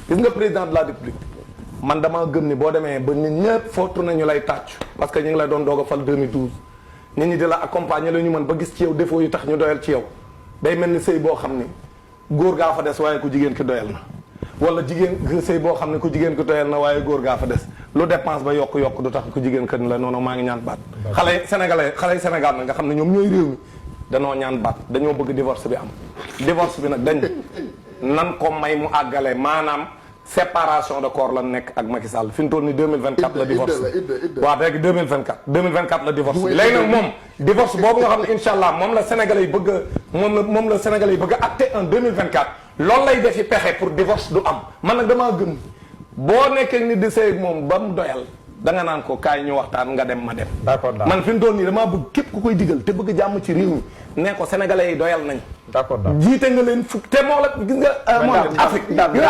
gis nga président de la république man dama gëm ni boo demee ba nit ñëpp footu nañu lay tàccu parce que ñu ngi lay doon doog a fal 2012 nit ñi di la accompagner la ñu mën ba gis ci yow défaut yi tax ñu doyal ci yow day mel ni sëy boo xam ni góor gaa fa des waaye ku jigéen ki doyal na wala jigéen sëy boo xam ne ku jigéen ki doyal na waaye góor gaa fa des lu dépense ba yokk du tax ku jigéen kën la noonu maa ngi ñaan baat xale yi Sénégal nag nga xam ne ñoom ñooy réew mi danoo ñaan baat dañoo bëgg divorce bi am divorce bi nag dañ nan ko may mu àggale maanaam séparation de corps la nekk ak Macky Sall fi mu toll ni 2024 la divorce waaw léegi 2024 la divorce bi léegi nag moom divorce boobu nga xam ne incha allah moom la Sénégalais yi bëgg moom la Sénégalais yi bëgg a acté en 2024 loolu lay defi pexe pour divorce du am man nag damaa gëm boo nekkee ni di sëy moom ba mu doyal da nga naan ko kaay ñu waxtaan nga dem ma dem d'accord man fi mu toll nii damaa bëgg képp ku koy digal te bëgg jàmm ci réew mi nee ko Sénégalais yi doyal nañ d'accord jiite nga leen fukk te moo la gis nga Afrique